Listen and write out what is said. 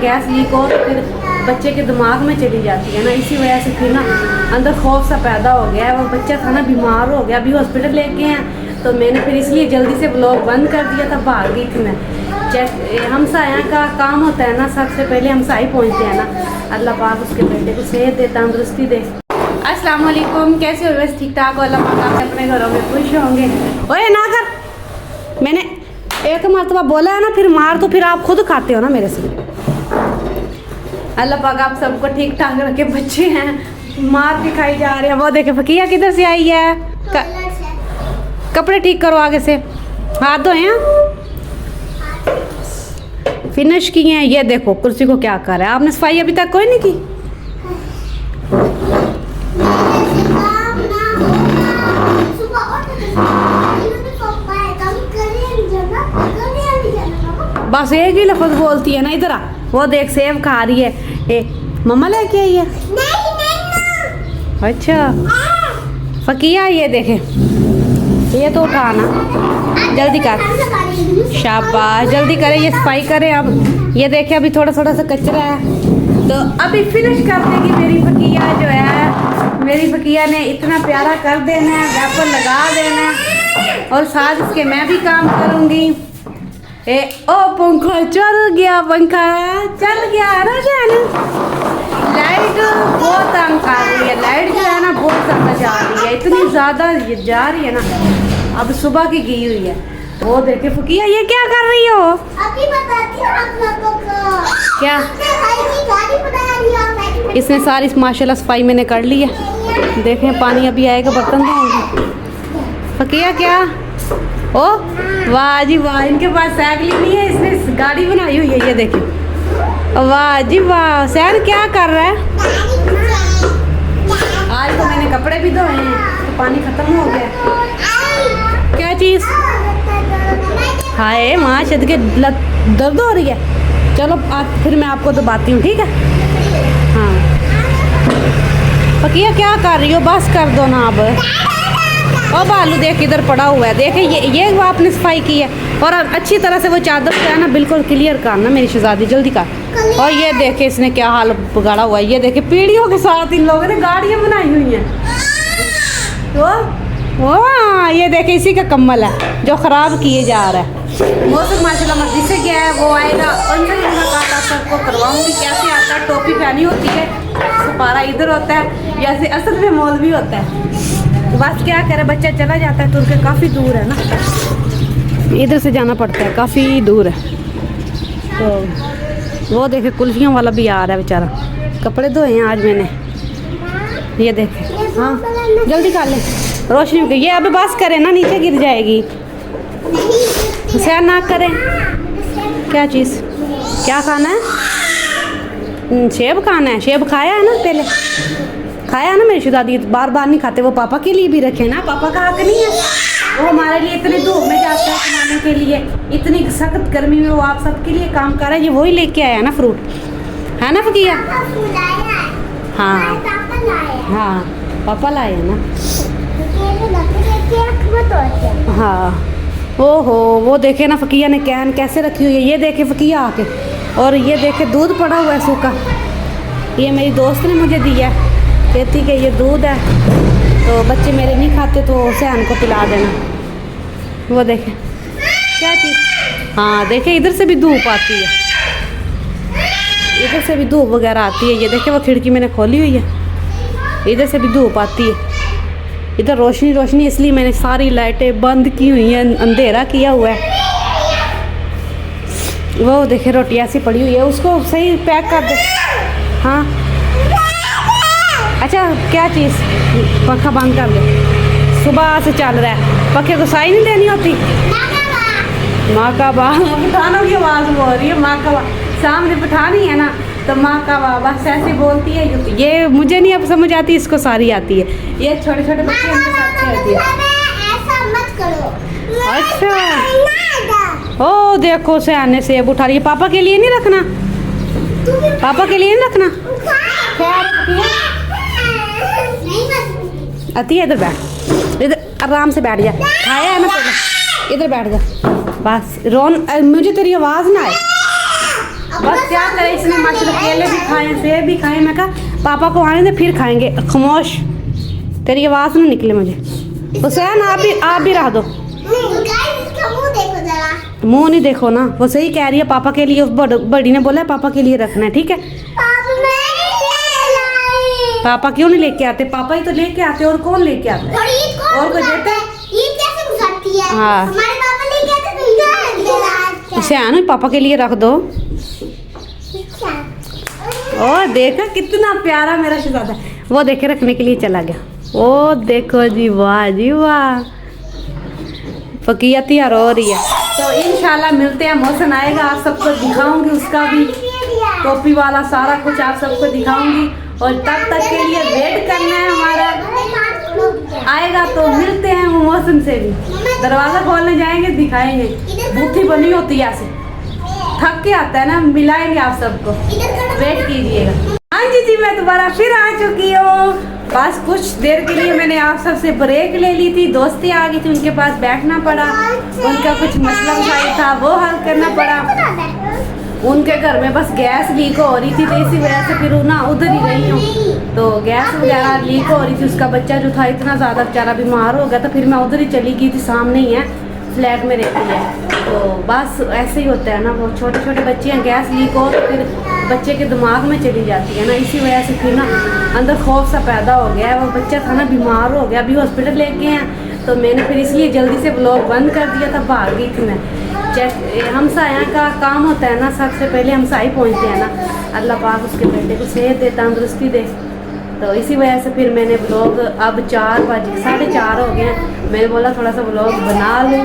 Gas leak हो तो फिर बच्चे के दिमाग में चली जाती है ना, इसी वजह से फिर ना अंदर खौफ सा पैदा हो गया है। वो बच्चा था ना बीमार हो गया, अभी हॉस्पिटल लेके हैं, तो मैंने फिर इसलिए जल्दी से ब्लॉग बंद कर दिया था, भाग गई थी मैं। हमसाया का काम होता है ना, सबसे पहले हमसाई पहुँचते हैं ना। अल्लाह पाक उसके बेटे को सेहत दे, तंदुरुस्ती दे। अस्सलाम वालेकुम, कैसे हो? बस ठीक ठाक हो, अल्लाह पाक आप अपने घरों में खुश होंगे। ओए ना कर, मैंने एक मरतबा बोला है ना, फिर मार तो फिर आप खुद खाते हो ना मेरे से। अल्लाह पाक आप सबको ठीक ठाक रखे। बच्चे हैं मार के खाई जा रहे हैं। वो देखे फकीया किधर से आई है। कपड़े ठीक करो आगे से, हाथ धोए हैं, फिनिश किए हैं। ये देखो कुर्सी को क्या कर रहा है। आपने सफाई अभी तक कोई नहीं की। बस एक ही लफ्ज़ बोलती है ना। इधर आ, वो देख सेब खा रही है। ए मम्मा लेके आई है। अच्छा फकिया, ये देखे, ये तो उठाना, जल्दी कर, शाबाश, जल्दी करे, ये सफाई करे। अब ये देखे अभी थोड़ा थोड़ा सा कचरा है, तो अभी फिनिश कर देगी मेरी फकिया जो है। मेरी फकिया ने इतना प्यारा कर देना है, रैपर लगा देना है, और साथ इसके मैं भी काम करूँगी। ओ पंखा चल गया, पंखा चल गया रोशन। लाइट बहुत तंग कर रही है, लाइट जो है ना बहुत ज़्यादा जा रही है, इतनी ज़्यादा जा रही है ना, अब सुबह की गई हुई है। वो देखे फकिया, ये क्या कर रही हो? अभी बताती हूँ आप लोगों को। क्या? गाड़ी बना रही हूँ। इसने सारी माशाल्लाह सफाई मैंने कर ली है। देखें पानी अभी आएगा, बर्तन धोऊंगी। फकिया क्या? ओ वाह जी वाह, इनके पास साइकिल नहीं है, इसने गाड़ी बनाई हुई है। ये देखिए, वाह जी वाह। सैन क्या कर रहा है? आज तो मैंने कपड़े भी धोए हैं, तो पानी खत्म हो गया। क्या चीज़? हाय माँ, शद के दर्द हो रही है। चलो फिर मैं आपको दबाती हूँ, ठीक है? हाँ फकिया क्या कर रही हो? बस कर दो ना अब। और बालू देख इधर पड़ा हुआ है, देखे ये वो आपने सफाई की है, और अच्छी तरह से वो चादर जो है ना बिल्कुल क्लियर करना मेरी शहजादी, जल्दी कर। और ये देखे इसने क्या हाल बिगाड़ा हुआ है। ये देखे पीढ़ियों के साथ इन लोगों ने गाड़ियाँ बनाई हुई हैं। वो ये देखे इसी का कम्बल है जो ख़राब किए जा रहा है। मौसम माशाल्लाह मर्जी से गया है, वो आएगा और सबको करवाऊँगी। कैसे आता है? टोपी पहनी होती है, सपारा इधर होता है, जैसे असल में मॉल भी होता है। बस क्या करे, बच्चा चला जाता है, तुर्क काफ़ी दूर है ना, इधर से जाना पड़ता है, काफ़ी दूर है। तो वो देखे कुल्फियों वाला भी आ रहा है बेचारा। कपड़े धोए हैं आज मैंने, ये देखे। हाँ जल्दी कर ले, रोशनी ये अभी बस करे ना, नीचे गिर जाएगी। सैर ना करें। क्या चीज़? क्या खाना है? सेब खाना है। सेब खाया है ना पहले, खाया ना मेरी शहजादी, बार बार नहीं खाते। वो पापा के लिए भी रखे ना, पापा का हक नहीं है। वो हमारे लिए इतने धूप में जाते हैं कमाने के लिए, इतनी सख्त गर्मी में वो आप सबके लिए काम कर रहा है। ये वही लेके आया ना फ्रूट, है ना फकिया? हाँ हाँ पापा लाए हैं ना। हाँ ओहो, वो देखे ना फकिया ने कैन कैसे रखी हुई है। ये देखे फकिया आके, और ये देखे दूध पड़ा हुआ है सूखा। ये मेरी दोस्त ने मुझे दिया, कहती कि ये दूध है, तो बच्चे मेरे नहीं खाते तो सैन को पिला देना। वो देखे क्या चीज़। हाँ देखे इधर से भी धूप आती है, इधर से भी धूप वगैरह आती है। ये देखे वो खिड़की मैंने खोली हुई है, इधर से भी धूप आती है। इधर रोशनी रोशनी, इसलिए मैंने सारी लाइटें बंद की हुई हैं, अंधेरा किया हुआ है। वो देखे रोटी ऐसी पड़ी हुई है, उसको सही पैक कर दे। हाँ अच्छा क्या चीज़? पंखा बंद कर दे, सुबह से चल रहा है, पंखे को साई नहीं देनी होती। माँ का बाप, पठानों की आवाज़ बोल रही है। माँ का बाप सामने पठानी है ना, तो माँ का बाबा ऐसे बोलती है। ये मुझे नहीं अब समझ आती, इसको सारी आती है। ये छोटे छोटे बच्चे उनके साथ खेलती है। ऐसा मत करो। अच्छा ओ देखो सयाने सेब उठा रही है। पापा के लिए नहीं रखना, पापा के लिए नहीं रखना। आती है, इधर बैठ, इधर आराम से बैठ जा। खाया है ना पहले, इधर बैठ जा बस। रोन मुझे तेरी आवाज़ ना आए। बस क्या करे, इसने माशाल्लाह केले भी खाए, सेब भी खाए। मैं कहा पापा को आने दे फिर खाएंगे। खामोश, तेरी आवाज़ ना निकले मुझे। हुसैन आप भी रह दो। गाइस इसका मुंह देखो जरा। मुंह नहीं देखो ना, वो सही कह रही है। पापा के लिए, उस बड़ी ने बोला है पापा के लिए रखना है, ठीक है। पापा नहीं ले लाई। पापा क्यों नहीं लेके आते? पापा ही तो लेके आते, और कौन लेके आता है? और ईद कौन और कोई गुजारता देता है? है? ईद कैसे गुजारती है? हाँ। हमारे पापा लेके आते तो ईद ले लाते। हुसैन पापा के लिए रख दो। ओ देखा कितना प्यारा मेरा शहजादा है। वो देखे रखने के लिए चला गया। ओ देखो जी, वाह जी वाह, फकिया तैयार हो रही है। तो इंशाल्लाह मिलते हैं, मौसम आएगा आप सबको दिखाऊंगी, उसका भी टोपी वाला सारा कुछ आप सबको दिखाऊंगी। और तब तक के लिए वेट करना है हमारा, आएगा तो मिलते हैं वो मौसम से भी। दरवाज़ा खोलने जाएंगे, दिखाएंगे। भूखी बनी होती है ऐसे, थक के आता है ना, मिलाएंगे आप सबको, वेट कीजिएगा। हाँ जी, मैं दोबारा फिर आ चुकी हूँ। बस कुछ देर के लिए मैंने आप सबसे ब्रेक ले ली थी, दोस्तें आ गई थी, उनके पास बैठना पड़ा, उनका कुछ मसला मसाइल था वो हल करना पड़ा। उनके घर में बस गैस लीक हो रही थी, तो इसी वजह से फिर ना उधर ही गई हूँ। तो गैस वगैरह लीक हो रही थी, उसका बच्चा जो था इतना ज़्यादा बेचारा बीमार हो गया, तो फिर मैं उधर ही चली गई थी। सामने ही है, फ्लैट में रहती है। तो बस ऐसे ही होता है ना, वो छोटे छोटे बच्चे हैं, गैस लीक हो तो फिर बच्चे के दिमाग में चली जाती है ना, इसी वजह से फिर ना अंदर खौफ सा पैदा हो गया है। वो बच्चा था ना बीमार हो गया, अभी हॉस्पिटल लेके हैं, तो मैंने फिर इसलिए जल्दी से व्लॉग बंद कर दिया था, भाग गई थी मैं। हमसाया का काम होता है ना, सबसे पहले हमसाई पहुँचते हैं ना। अल्लाह पाक उसके बेटे को सेहत दे, तंदुरुस्ती दे। तो इसी वजह से फिर मैंने व्लॉग, अब 4 बजे 4:30 हो गए हैं, मैंने बोला थोड़ा सा व्लॉग बना लूँ।